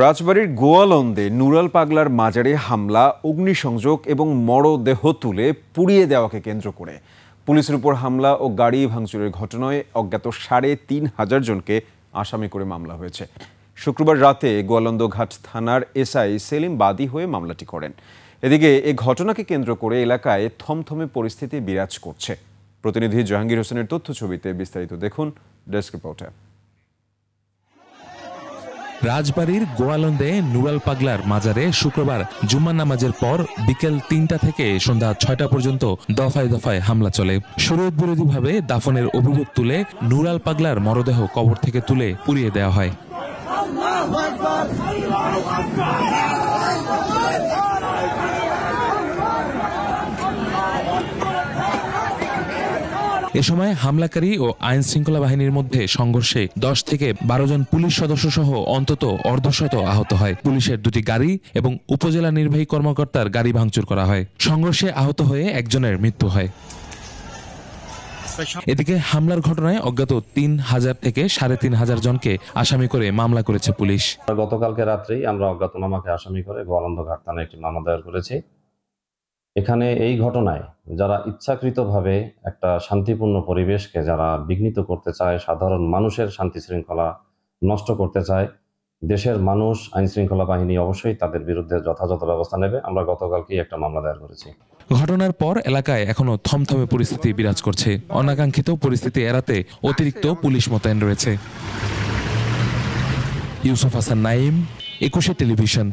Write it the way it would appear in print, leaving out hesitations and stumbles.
রাজবাড়ীর গোয়ালন্দে নুরাল পাগলার মাজারে হামলা, অগ্নিসংযোগ এবং মরদেহ তুলে পুড়িয়ে দেওয়াকে কেন্দ্র করে পুলিশের উপর হামলা ও গাড়ি ভাঙচুরের ঘটনায় অজ্ঞাত ৩৫০০ জনকে আসামি করে মামলা হয়েছে। শুক্রবার রাতে গোয়ালন্দ ঘাট থানার এসআই সেলিম বাদী হয়ে মামলাটি করেন। এদিকে এ ঘটনাকে কেন্দ্র করে এলাকায় থমথমে পরিস্থিতি বিরাজ করছে। প্রতিনিধি জাহাঙ্গীর হোসেনের তথ্য ছবিতে বিস্তারিত দেখুন ডেস্ক রিপোর্টে। রাজবাড়ীর গোয়ালন্দে নুরাল পাগলার মাজারে শুক্রবার জুম্মা নামাজের পর বিকেল ৩টা থেকে সন্ধ্যা ৬টা পর্যন্ত দফায় দফায় হামলা চলে। শরীয়ত বিরোধীভাবে দাফনের অভিযোগ তুলে নুরাল পাগলার মরদেহ কবর থেকে তুলে পুড়িয়ে দেওয়া হয়। এ সময় হামলাকারী ও আইন শৃঙ্খলা বাহিনীর মধ্যে সংঘর্ষে ১০ থেকে ১২ জন পুলিশ সদস্য সহ অন্তত অর্ধশত আহত হয়। পুলিশের দুটি গাড়ি এবং উপজেলা নির্বাহী কর্মকর্তার গাড়ি ভাঙচুর করা হয়। সংঘর্ষে আহত হয়ে একজনের মৃত্যু হয়। এদিকে হামলার ঘটনায় অজ্ঞাত ৩,০০০ থেকে ৩,৫০০ জনকে আসামি করে মামলা করেছে পুলিশ। গতকালকে রাত্রেই আমরা অজ্ঞাতনামাকে আসামি করে গোয়ালন্দ ঘাট থানায় একটি মামলা দায়ের করেছি। এখানে এই ঘটনায় যারা ইচ্ছাকৃতভাবে একটা শান্তিপূর্ণ পরিবেশকে যারা বিঘ্নিত করতে চায়, সাধারণ মানুষের শান্তি শৃঙ্খলা নষ্ট করতে চায়, দেশের মানুষ, আইন শৃঙ্খলা বাহিনী অবশ্যই তাদের বিরুদ্ধে যথাযথ ব্যবস্থা নেবে। আমরা গতকালকেই একটা মামলা দায়ের করেছি। ঘটনার পর এলাকায় এখনো থমথমে পরিস্থিতি বিরাজ করছে। অনাকাঙ্ক্ষিত পরিস্থিতি এড়াতে অতিরিক্ত পুলিশ মোতায়েন রয়েছে। ইউসুফ হাসান নাইম, ২১ টেলিভিশন।